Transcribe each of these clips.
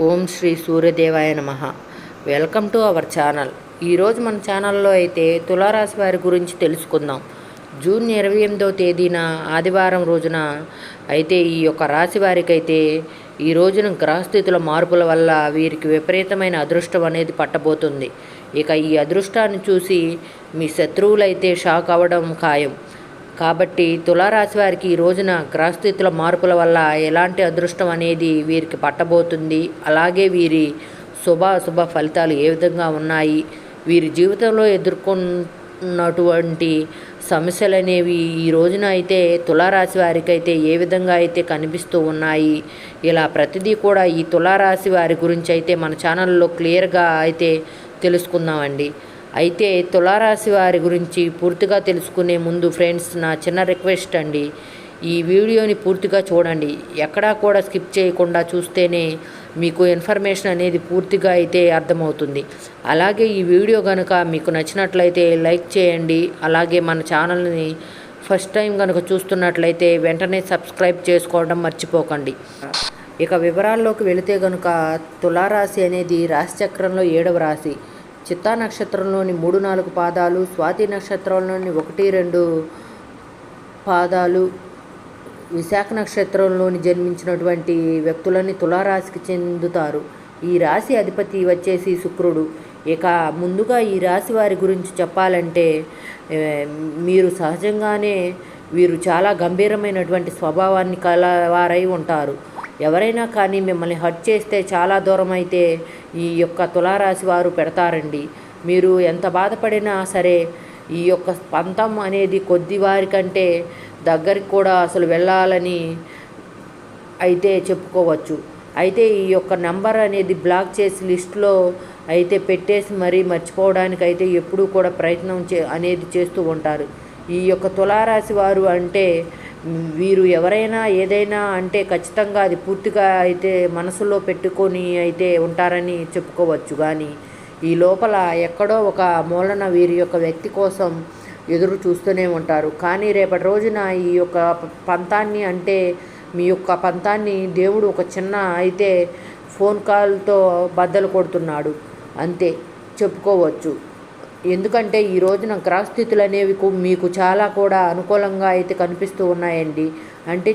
ఓం శ్రీ సూర్యదేవాయ నమః. Welcome to our channel. ఈరోజు మన ఛానల్లో అయితే తులారాశి వారి గురించి తెలుసుకుందాం. జూన్ 28వ తేదీన ఆదివారం రోజున అయితే ఈ యొక్క రాశి వారికి అయితే ఈ రోజున గ్రహస్థితుల మార్పుల వల్ల వీరికి విపరీతమైన అదృష్టం అనేది పట్టబోతుంది. ఇక ఈ అదృష్టాన్ని చూసి మీ శత్రువులైతే షాక్ అవ్వడం ఖాయం. కాబట్టి తులారాశి వారికి ఈ రోజున గ్రహస్థితుల మార్పుల వల్ల ఎలాంటి అదృష్టం అనేది వీరికి పట్టబోతుంది, అలాగే వీరి శుభ ఫలితాలు ఏ విధంగా ఉన్నాయి, వీరి జీవితంలో ఎదుర్కొన్నటువంటి సమస్యలు అనేవి ఈ రోజున అయితే తులారాశి వారికి అయితే ఏ విధంగా అయితే కనిపిస్తూ ఉన్నాయి, ఇలా ప్రతిదీ కూడా ఈ తులారాశి వారి గురించి అయితే మన ఛానల్లో క్లియర్గా అయితే తెలుసుకుందామండి. అయితే తులారాశి వారి గురించి పూర్తిగా తెలుసుకునే ముందు ఫ్రెండ్స్, నా చిన్న రిక్వెస్ట్ అండి, ఈ వీడియోని పూర్తిగా చూడండి. ఎక్కడా కూడా స్కిప్ చేయకుండా చూస్తేనే మీకు ఇన్ఫర్మేషన్ అనేది పూర్తిగా అయితే అర్థమవుతుంది. అలాగే ఈ వీడియో కనుక మీకు నచ్చినట్లయితే లైక్ చేయండి. అలాగే మన ఛానల్ని ఫస్ట్ టైం కనుక చూస్తున్నట్లయితే వెంటనే సబ్స్క్రైబ్ చేసుకోవడం మర్చిపోకండి. ఇక వివరాల్లోకి వెళితే కనుక తులారాశి అనేది రాశిచక్రంలో 7వ రాశి. చిత్తా నక్షత్రంలోని 3-4 పాదాలు, స్వాతి నక్షత్రంలోని 1-2 పాదాలు, విశాఖ నక్షత్రంలోని జన్మించినటువంటి వ్యక్తులని తులారాశికి చెందుతారు. ఈ రాశి అధిపతి వచ్చేసి శుక్రుడు. ఇక ముందుగా ఈ రాశి వారి గురించి చెప్పాలంటే మీరు సహజంగానే వీరు చాలా గంభీరమైనటువంటి స్వభావాన్ని కలవారై ఉంటారు. ఎవరైనా కానీ మిమ్మల్ని హర్ట్ చేస్తే చాలా దూరం అయితే ఈ యొక్క తులారాశి వారు పెడతారండి. మీరు ఎంత బాధపడినా సరే ఈ యొక్క పంతం అనేది కొద్ది వారి కంటే దగ్గరికి కూడా అసలు వెళ్ళాలని అయితే చెప్పుకోవచ్చు. అయితే ఈ యొక్క నెంబర్ అనేది బ్లాక్ చేసి లిస్టులో అయితే పెట్టేసి మరీ మర్చిపోవడానికి అయితే ఎప్పుడూ కూడా ప్రయత్నం అనేది చేస్తూ ఉంటారు. ఈ యొక్క తులారాశి వారు అంటే వీరు ఎవరైనా ఏదైనా అంటే ఖచ్చితంగా అది పూర్తిగా అయితే మనసులో పెట్టుకొని అయితే ఉంటారని చెప్పుకోవచ్చు. కానీ ఈ లోపల ఎక్కడో ఒక మూలన వీరి యొక్క వ్యక్తి కోసం ఎదురు చూస్తూనే ఉంటారు. కానీ రేపటి రోజున ఈ యొక్క పంతాన్ని అంటే మీ యొక్క పంతాన్ని దేవుడు ఒక చిన్న అయితే ఫోన్ కాల్తో బద్దలు కొడుతున్నాడు అంతే చెప్పుకోవచ్చు. ఎందుకంటే ఈ రోజున గ్రహస్థితులు అనేవి మీకు చాలా కూడా అనుకూలంగా అయితే కనిపిస్తూ ఉన్నాయండి. అంటే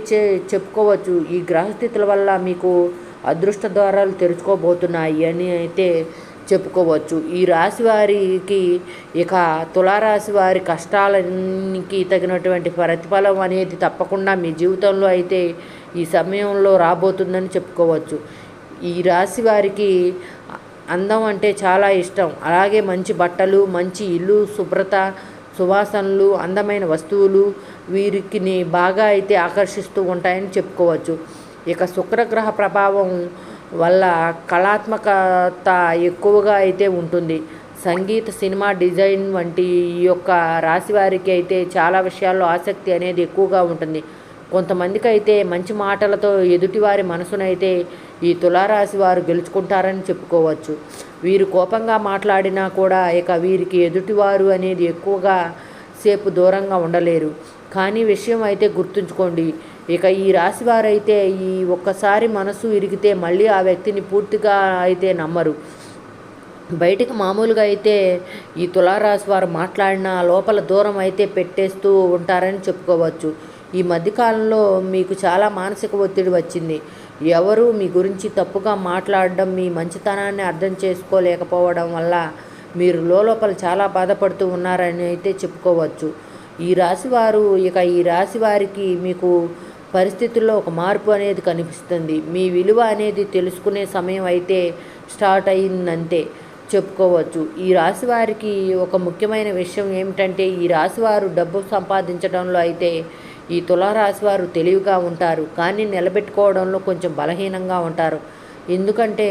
చెప్పుకోవచ్చు ఈ గ్రహస్థితుల వల్ల మీకు అదృష్ట ద్వారాలు తెరుచుకోబోతున్నాయి అని అయితే చెప్పుకోవచ్చు. ఈ రాశి వారికి ఇక తులారాశి వారి కష్టాలకి తగినటువంటి ప్రతిఫలం అనేది తప్పకుండా మీ జీవితంలో అయితే ఈ సమయంలో రాబోతుందని చెప్పుకోవచ్చు. ఈ రాశి వారికి అందం అంటే చాలా ఇష్టం. అలాగే మంచి బట్టలు, మంచి ఇల్లు, శుభ్రత, సువాసనలు, అందమైన వస్తువులు వీరికి బాగా అయితే ఆకర్షిస్తూ ఉంటాయని చెప్పుకోవచ్చు. ఇక శుక్రగ్రహ ప్రభావం వల్ల కళాత్మకత ఎక్కువగా అయితే ఉంటుంది. సంగీత, సినిమా, డిజైన్ వంటి ఈ యొక్క రాశి వారికి అయితే చాలా విషయాల్లో ఆసక్తి అనేది ఎక్కువగా ఉంటుంది. కొంతమందికి అయితే మంచి మాటలతో ఎదుటివారి మనసునైతే ఈ తులారాశి వారు గెలుచుకుంటారని చెప్పుకోవచ్చు. వీరు కోపంగా మాట్లాడినా కూడా ఇక వీరికి ఎదుటివారు అనేది ఎక్కువగా సేపు దూరంగా ఉండలేరు. కానీ విషయం అయితే గుర్తుంచుకోండి, ఇక ఈ రాశి వారైతే ఈ ఒక్కసారి మనసు విరిగితే మళ్ళీ ఆ వ్యక్తిని పూర్తిగా అయితే నమ్మరు. బయటికి మామూలుగా అయితే ఈ తులారాశి వారు మాట్లాడిన లోపల దూరం అయితే పెట్టేస్తూ ఉంటారని చెప్పుకోవచ్చు. ఈ మధ్యకాలంలో మీకు చాలా మానసిక ఒత్తిడి వచ్చింది. ఎవరు మీ గురించి తప్పుగా మాట్లాడడం, మీ మంచితనాన్ని అర్థం చేసుకోలేకపోవడం వల్ల మీరు లోపల చాలా బాధపడుతూ ఉన్నారని అయితే చెప్పుకోవచ్చు. ఈ రాశివారు ఇక ఈ రాశి వారికి మీకు పరిస్థితుల్లో ఒక మార్పు అనేది కనిపిస్తుంది. మీ విలువ అనేది తెలుసుకునే సమయం అయితే స్టార్ట్ అయిందంతే చెప్పుకోవచ్చు. ఈ రాశి వారికి ఒక ముఖ్యమైన విషయం ఏమిటంటే ఈ రాశివారు డబ్బు సంపాదించడంలో అయితే ఈ తులారాశి వారు తెలివిగా ఉంటారు, కానీ నిలబెట్టుకోవడంలో కొంచెం బలహీనంగా ఉంటారు. ఎందుకంటే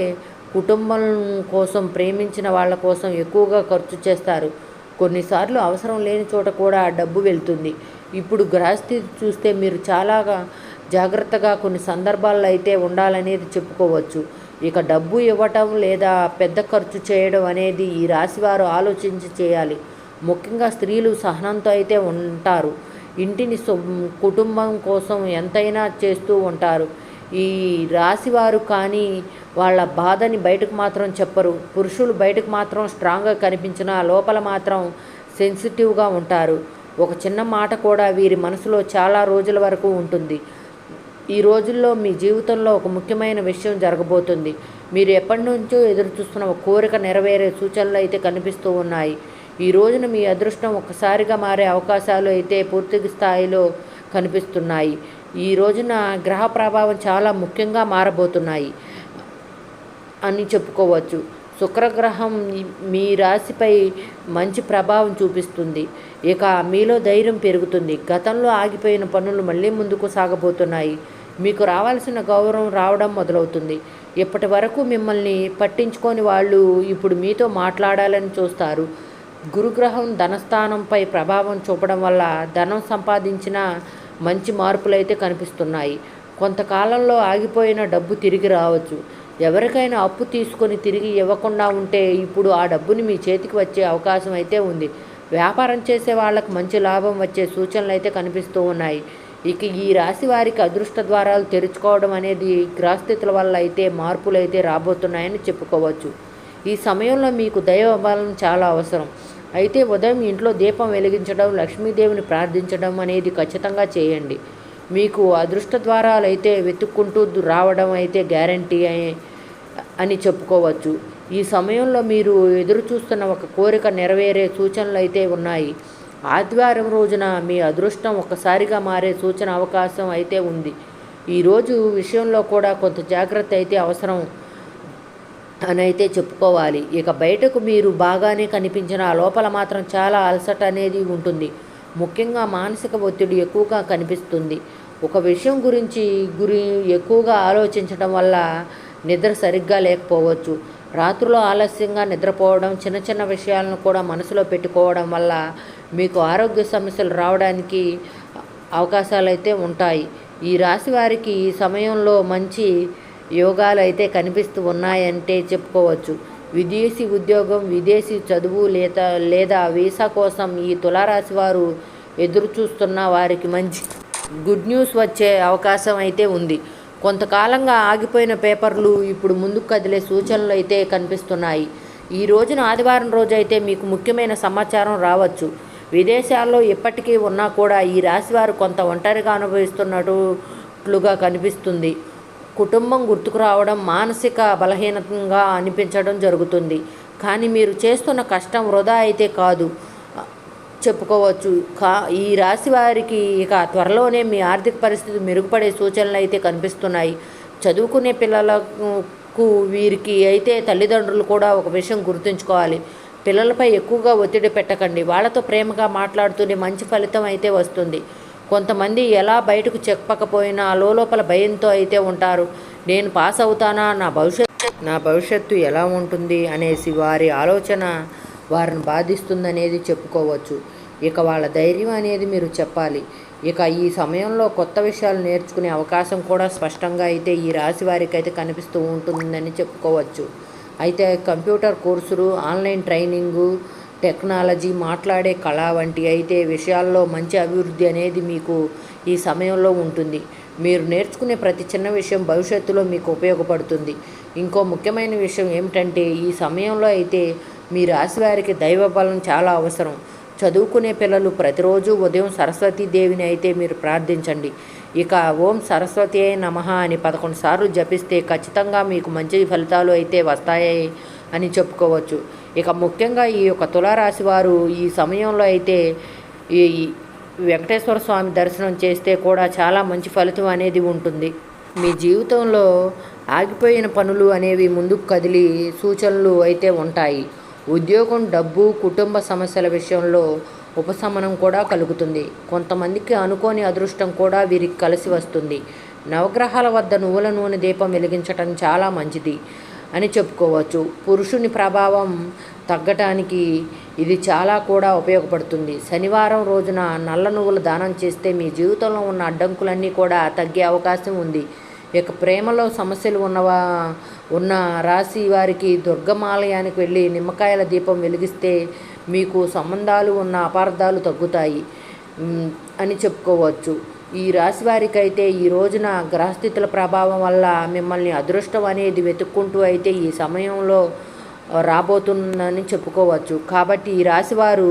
కుటుంబం కోసం, ప్రేమించిన వాళ్ళ కోసం ఎక్కువగా ఖర్చు చేస్తారు. కొన్నిసార్లు అవసరం లేని చోట కూడా డబ్బు వెళ్తుంది. ఇప్పుడు గ్రహస్థితి చూస్తే మీరు చాలా జాగ్రత్తగా కొన్ని సందర్భాల్లో అయితే ఉండాలనేది చెప్పుకోవచ్చు. ఇక డబ్బు ఇవ్వటం లేదా పెద్ద ఖర్చు చేయడం అనేది ఈ రాశివారు ఆలోచించి చేయాలి. ముఖ్యంగా స్త్రీలు సహనంతో అయితే ఉంటారు. ఇంటిని కుటుంబం కోసం ఎంతైనా చేస్తూ ఉంటారు. ఈ రాశివారు కానీ వాళ్ళ బాధని బయటకు మాత్రం చెప్పరు. పురుషులు బయటకు మాత్రం స్ట్రాంగ్గా కనిపించినా లోపల మాత్రం సెన్సిటివ్గా ఉంటారు. ఒక చిన్న మాట కూడా వీరి మనసులో చాలా రోజుల వరకు ఉంటుంది. ఈ రోజుల్లో మీ జీవితంలో ఒక ముఖ్యమైన విషయం జరగబోతుంది. మీరు ఎప్పటి నుంచో ఎదురు చూస్తున్న ఒక కోరిక నెరవేరే సూచనలు అయితే కనిపిస్తూ ఉన్నాయి. ఈ రోజున మీ అదృష్టం ఒక్కసారిగా మారే అవకాశాలు అయితే పూర్తి స్థాయిలో కనిపిస్తున్నాయి. ఈ రోజున గ్రహ ప్రభావం చాలా ముఖ్యంగా మారబోతున్నాయి అని చెప్పుకోవచ్చు. శుక్రగ్రహం మీ రాశిపై మంచి ప్రభావం చూపిస్తుంది. ఇక మీలో ధైర్యం పెరుగుతుంది. గతంలో ఆగిపోయిన పనులు మళ్ళీ ముందుకు సాగబోతున్నాయి. మీకు రావాల్సిన గౌరవం రావడం మొదలవుతుంది. ఇప్పటి వరకు మిమ్మల్ని పట్టించుకొని వాళ్ళు ఇప్పుడు మీతో మాట్లాడాలని చూస్తారు. గురుగ్రహం ధనస్థానంపై ప్రభావం చూపడం వల్ల ధనం సంపాదించిన మంచి మార్పులైతే కనిపిస్తున్నాయి. కొంతకాలంలో ఆగిపోయిన డబ్బు తిరిగి రావచ్చు. ఎవరికైనా అప్పు తీసుకొని తిరిగి ఇవ్వకుండా ఉంటే ఇప్పుడు ఆ డబ్బుని మీ చేతికి వచ్చే అవకాశం అయితే ఉంది. వ్యాపారం చేసే వాళ్ళకు మంచి లాభం వచ్చే సూచనలు అయితే కనిపిస్తూ ఉన్నాయి. ఇక ఈ రాశి వారికి అదృష్ట ద్వారాలు తెరుచుకోవడం అనేది గ్రహస్థితుల వల్ల అయితే మార్పులు అయితే రాబోతున్నాయని చెప్పుకోవచ్చు. ఈ సమయంలో మీకు దైవ బలం చాలా అవసరం. అయితే ఉదయం ఇంట్లో దీపం వెలిగించడం, లక్ష్మీదేవిని ప్రార్థించడం అనేది ఖచ్చితంగా చేయండి. మీకు అదృష్ట ద్వారాలు అయితే వెతుక్కుంటూ రావడం అయితే గ్యారంటీ అని చెప్పుకోవచ్చు. ఈ సమయంలో మీరు ఎదురు చూస్తున్న ఒక కోరిక నెరవేరే సూచనలు అయితే ఉన్నాయి. ఆదివారం రోజున మీ అదృష్టం ఒక్కసారిగా మారే సూచన అవకాశం అయితే ఉంది. ఈరోజు విషయంలో కూడా కొంత జాగ్రత్త అయితే అవసరం అని అయితే చెప్పుకోవాలి. ఇక బయటకు మీరు బాగానే కనిపించిన లోపల మాత్రం చాలా అలసట అనేది ఉంటుంది. ముఖ్యంగా మానసిక ఒత్తిడి ఎక్కువగా కనిపిస్తుంది. ఒక విషయం గురించి ఎక్కువగా ఆలోచించడం వల్ల నిద్ర సరిగ్గా లేకపోవచ్చు. రాత్రులో ఆలస్యంగా నిద్రపోవడం, చిన్న చిన్న విషయాలను కూడా మనసులో పెట్టుకోవడం వల్ల మీకు ఆరోగ్య సమస్యలు రావడానికి అవకాశాలు అయితే ఉంటాయి. ఈ రాశి వారికి ఈ సమయంలో మంచి యోగాలు అయితే కనిపిస్తూ ఉన్నాయంటే చెప్పుకోవచ్చు. విదేశీ ఉద్యోగం, విదేశీ చదువు లేదా వీసా కోసం ఈ తులారాశి వారు ఎదురు చూస్తున్న వారికి మంచి గుడ్ న్యూస్ వచ్చే అవకాశం అయితే ఉంది. కొంతకాలంగా ఆగిపోయిన పేపర్లు ఇప్పుడు ముందుకు కదిలే సూచనలు అయితే కనిపిస్తున్నాయి. ఈ రోజున ఆదివారం రోజు అయితే మీకు ముఖ్యమైన సమాచారం రావచ్చు. విదేశాల్లో ఇప్పటికీ ఉన్నా కూడా ఈ రాశివారు కొంత ఒంటరిగా అనుభవిస్తున్నట్లుగా కనిపిస్తుంది. కుటుంబం గుర్తుకు రావడం, మానసిక బలహీనంగా అనిపించడం జరుగుతుంది. కానీ మీరు చేస్తున్న కష్టం వృధా అయితే కాదు చెప్పుకోవచ్చు. ఈ రాశి వారికి ఇక త్వరలోనే మీ ఆర్థిక పరిస్థితి మెరుగుపడే సూచనలు అయితే కనిపిస్తున్నాయి. చదువుకునే పిల్లలకు వీరికి అయితే తల్లిదండ్రులు కూడా ఒక విషయం గుర్తుంచుకోవాలి. పిల్లలపై ఎక్కువగా ఒత్తిడి పెట్టకండి. వాళ్ళతో ప్రేమగా మాట్లాడుతూనే మంచి ఫలితం అయితే వస్తుంది. కొంతమంది ఎలా బయటకు చెప్పకపోయినా లోపల భయంతో అయితే ఉంటారు. నేను పాస్ అవుతానా, నా భవిష్యత్తు ఎలా ఉంటుంది అనేసి వారి ఆలోచన వారిని బాధిస్తుందనేది చెప్పుకోవచ్చు. ఇక వాళ్ళ ధైర్యం అనేది మీరు చెప్పాలి. ఇక ఈ సమయంలో కొత్త విషయాలు నేర్చుకునే అవకాశం కూడా స్పష్టంగా అయితే ఈ రాశి వారికి అయితే కనిపిస్తూ ఉంటుందని చెప్పుకోవచ్చు. అయితే కంప్యూటర్ కోర్సులు, ఆన్లైన్ ట్రైనింగు, టెక్నాలజీ, మాట్లాడే కళ వంటి అయితే విషయాల్లో మంచి అభివృద్ధి అనేది మీకు ఈ సమయంలో ఉంటుంది. మీరు నేర్చుకునే ప్రతి చిన్న విషయం భవిష్యత్తులో మీకు ఉపయోగపడుతుంది. ఇంకో ముఖ్యమైన విషయం ఏమిటంటే ఈ సమయంలో అయితే మీ రాశి వారికి దైవ బలం చాలా అవసరం. చదువుకునే పిల్లలు ప్రతిరోజు ఉదయం సరస్వతీదేవిని అయితే మీరు ప్రార్థించండి. ఇక ఓం సరస్వతి నమః అని 11 సార్లు జపిస్తే ఖచ్చితంగా మీకు మంచి ఫలితాలు అయితే వస్తాయి అని చెప్పుకోవచ్చు. ఇక ముఖ్యంగా ఈ యొక్క తులారాశి వారు ఈ సమయంలో అయితే ఈ వెంకటేశ్వర స్వామి దర్శనం చేస్తే కూడా చాలా మంచి ఫలితం అనేది ఉంటుంది. మీ జీవితంలో ఆగిపోయిన పనులు అనేవి ముందుకు కదిలి సూచనలు అయితే ఉంటాయి. ఉద్యోగం, డబ్బు, కుటుంబ సమస్యల విషయంలో ఉపశమనం కూడా కలుగుతుంది. కొంతమందికి అనుకోని అదృష్టం కూడా వీరికి కలిసి వస్తుంది. నవగ్రహాల వద్ద నువ్వుల నూనె దీపం వెలిగించటం చాలా మంచిది అని చెప్పుకోవచ్చు. పురుషుని ప్రభావం తగ్గటానికి ఇది చాలా కూడా ఉపయోగపడుతుంది. శనివారం రోజున నల్ల నువ్వులు దానం చేస్తే మీ జీవితంలో ఉన్న అడ్డంకులన్నీ కూడా తగ్గే అవకాశం ఉంది. ఇక ప్రేమలో సమస్యలు ఉన్న రాశి వారికి దుర్గమాలయానికి వెళ్ళి నిమ్మకాయల దీపం వెలిగిస్తే మీకు సంబంధాలు ఉన్న అపార్థాలు తగ్గుతాయి అని చెప్పుకోవచ్చు. ఈ రాశి వారికి అయితే ఈ రోజున గ్రహస్థితుల ప్రభావం వల్ల మిమ్మల్ని అదృష్టం అనేది వెతుక్కుంటూ అయితే ఈ సమయంలో రాబోతుందని చెప్పుకోవచ్చు. కాబట్టి ఈ రాశివారు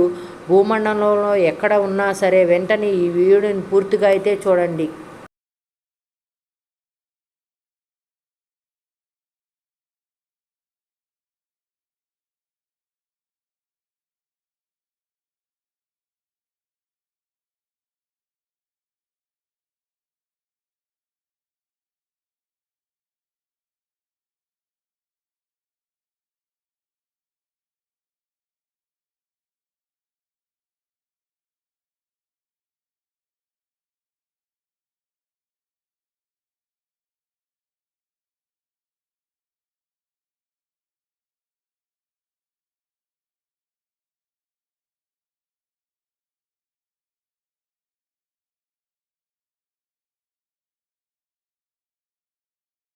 భూమండలంలో ఎక్కడ ఉన్నా సరే వెంటనే ఈ వీడియోని పూర్తిగా అయితే చూడండి.